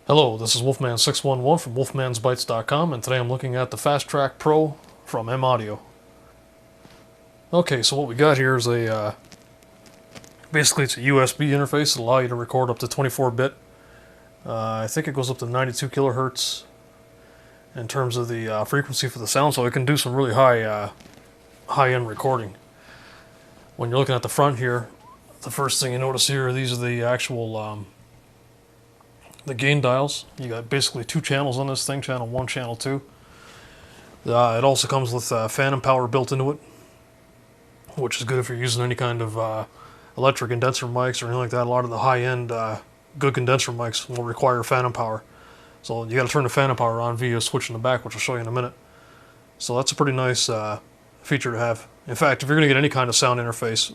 Hello, this is Wolfman611 from wolfmansbytes.com, and today I'm looking at the Fast Track Pro from M-Audio. Okay, so what we got here is basically it's a USB interface that allows you to record up to 24-bit. I think it goes up to 92 kilohertz in terms of the frequency for the sound, so it can do some really high-end recording. When you're looking at the front here, the first thing you notice here, these are the actual the gain dials. You got basically two channels on this thing, channel 1, channel 2. It also comes with phantom power built into it, which is good if you're using any kind of electric condenser mics or anything like that. A lot of the high-end good condenser mics will require phantom power. So you got to turn the phantom power on via a switch in the back, which I'll show you in a minute. So that's a pretty nice feature to have. In fact, if you're going to get any kind of sound interface,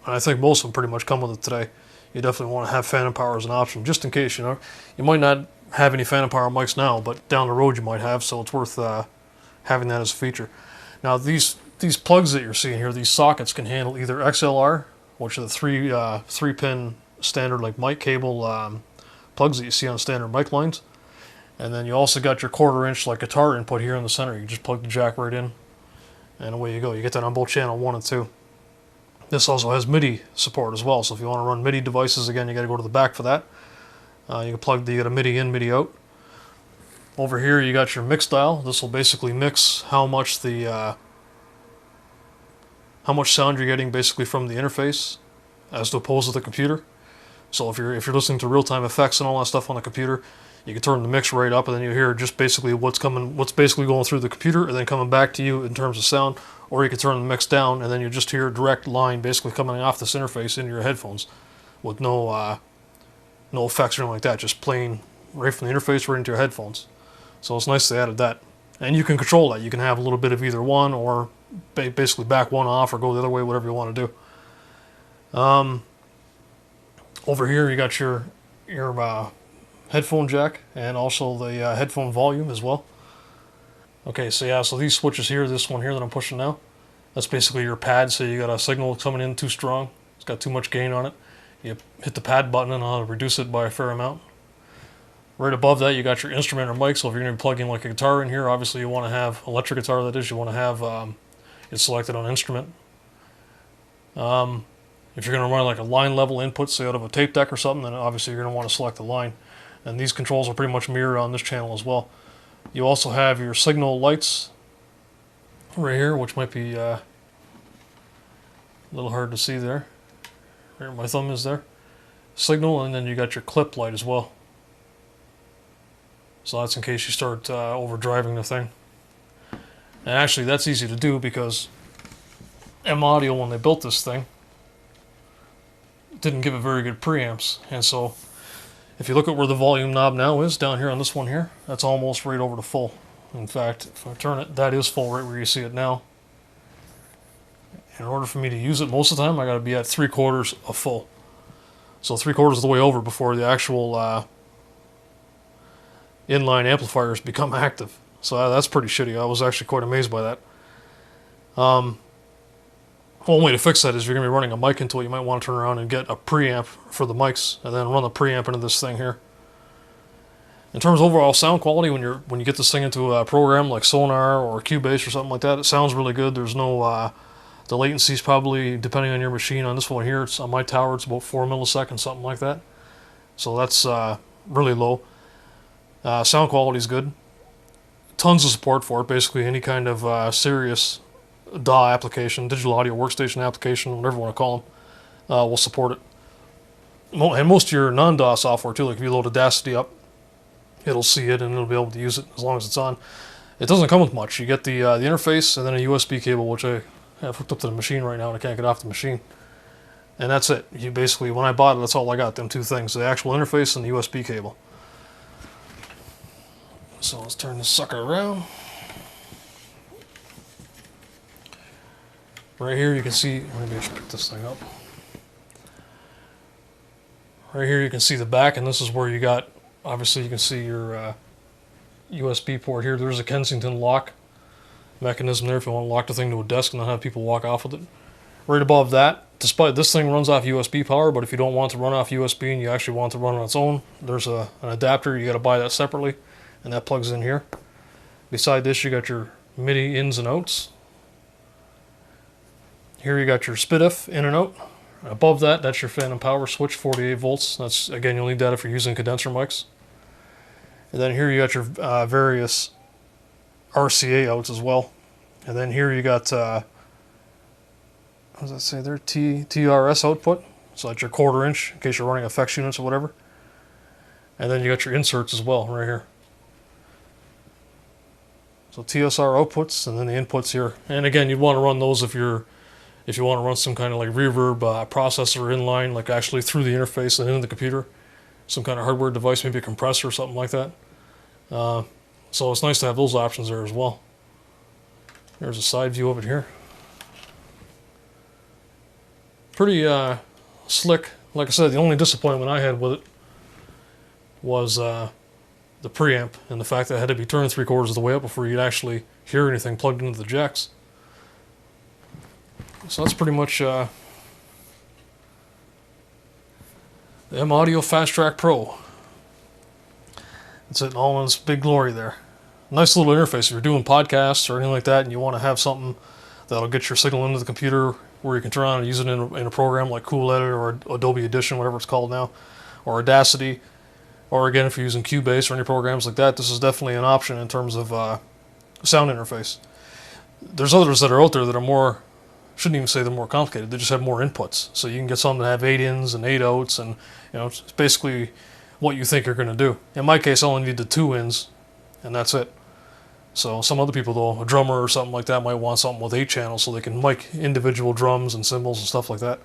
and I think most of them pretty much come with it today, you definitely want to have phantom power as an option, just in case. You might not have any phantom power mics now, but down the road you might have, so it's worth having that as a feature. Now these plugs that you're seeing here, these sockets can handle either XLR, which are the three pin standard like mic cable plugs that you see on standard mic lines, and then you also got your 1/4 inch like guitar input here in the center. You just plug the jack right in, and away you go. You get that on both channel 1 and 2. This also has MIDI support as well, so if you want to run MIDI devices, again, you got to go to the back for that. You get a MIDI in, MIDI out. Over here, you got your mix dial. This will basically mix how much sound you're getting basically from the interface, as opposed to the computer. So if you're listening to real-time effects and all that stuff on the computer, you can turn the mix right up, and then you hear just basically what's basically going through the computer and then coming back to you in terms of sound. Or you can turn the mix down, and then you just hear a direct line basically coming off this interface into your headphones, with no effects or anything like that. Just plain right from the interface right into your headphones. So it's nice they added that, and you can control that. You can have a little bit of either one, or basically back one off or go the other way, whatever you want to do. Over here you got your headphone jack and also the headphone volume as well. Okay, so yeah, so these switches here, this one here that I'm pushing now, that's basically your pad. So you got a signal coming in too strong, it's got too much gain on it. You hit the pad button and it'll reduce it by a fair amount. Right above that, you got your instrument or mic. So if you're going to be plugging like a guitar in here, obviously you want to have electric guitar. That is, you want to have it selected on instrument. If you're going to run like a line level input, say out of a tape deck or something, then obviously you're going to want to select the line. And these controls are pretty much mirrored on this channel as well. You also have your signal lights right here, which might be a little hard to see there. There, my thumb is there. Signal, and then you got your clip light as well. So that's in case you start overdriving the thing. And actually, that's easy to do because M-Audio, when they built this thing, didn't give it very good preamps, and so if you look at where the volume knob now is, down here on this one here, that's almost right over to full. In fact, if I turn it, that is full right where you see it now. In order for me to use it most of the time, I got to be at 3/4 of full. So 3/4 of the way over before the actual inline amplifiers become active. So that's pretty shitty. I was actually quite amazed by that. One way to fix that is if you're going to be running a mic into it, you might want to turn around and get a preamp for the mics, and then run the preamp into this thing here. In terms of overall sound quality, when you get this thing into a program like Sonar or Cubase or something like that, it sounds really good. There's no the latency is probably, depending on your machine. On this one here, it's on my tower, it's about 4 milliseconds, something like that. So that's really low. Sound quality is good. Tons of support for it. Basically, any kind of serious DAW application, digital audio workstation application, whatever you want to call them, will support it. And most of your non-DAW software too, like if you load Audacity up, it'll see it and it'll be able to use it as long as it's on. It doesn't come with much. You get the interface and then a USB cable, which I have hooked up to the machine right now and I can't get off the machine. And that's it. You basically, when I bought it, that's all I got, them two things, the actual interface and the USB cable. So let's turn this sucker around. Right here you can see, maybe I should pick this thing up. Right here you can see the back, and this is where you got, obviously you can see your USB port here. There's a Kensington lock mechanism there if you want to lock the thing to a desk and not have people walk off with it. Right above that, despite this thing runs off USB power, but if you don't want to run off USB and you actually want to run on its own, there's an adapter. You got to buy that separately, and that plugs in here. Beside this, you got your MIDI ins and outs. Here you got your SPDIF in and out. Above that, that's your phantom power switch, 48 volts. That's, again, you'll need that if you're using condenser mics. And then here you got your various RCA outs as well. And then here you got, what does that say there? TRS output. So that's your 1/4 inch in case you're running effects units or whatever. And then you got your inserts as well right here. So TSR outputs and then the inputs here. And again, you'd want to run those if you want to run some kind of like reverb processor inline, like actually through the interface and into the computer. Some kind of hardware device, maybe a compressor or something like that. So it's nice to have those options there as well. There's a side view of it here. Pretty slick. Like I said, the only disappointment I had with it was the preamp and the fact that it had to be turned 3/4 of the way up before you'd actually hear anything plugged into the jacks. So that's pretty much the M-Audio Fast Track Pro. It's in all in its big glory there. Nice little interface if you're doing podcasts or anything like that and you want to have something that'll get your signal into the computer where you can turn on and use it in a program like Cool Edit or Adobe Audition, whatever it's called now, or Audacity, or again if you're using Cubase or any programs like that, this is definitely an option in terms of sound interface. There's others that are out there that are more, shouldn't even say they're more complicated, they just have more inputs. So you can get some that have 8 ins and 8 outs, and it's basically what you think you're going to do. In my case, I only need the 2 ins, and that's it. So some other people, though, a drummer or something like that, might want something with 8 channels so they can mic individual drums and cymbals and stuff like that.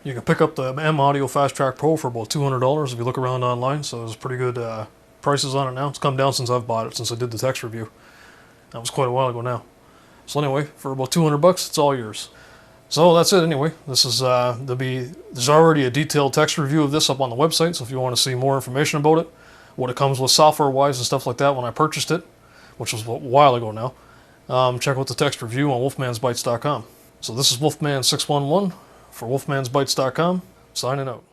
You can pick up the M-Audio Fast Track Pro for about $200 if you look around online, so there's pretty good prices on it now. It's come down since I've bought it, since I did the text review. That was quite a while ago now. So anyway, for about $200, it's all yours. So that's it anyway. This is there's already a detailed text review of this up on the website, so if you want to see more information about it, what it comes with software-wise and stuff like that when I purchased it, which was a while ago now, check out the text review on wolfmansbytes.com. So this is Wolfman611 for wolfmansbytes.com, signing out.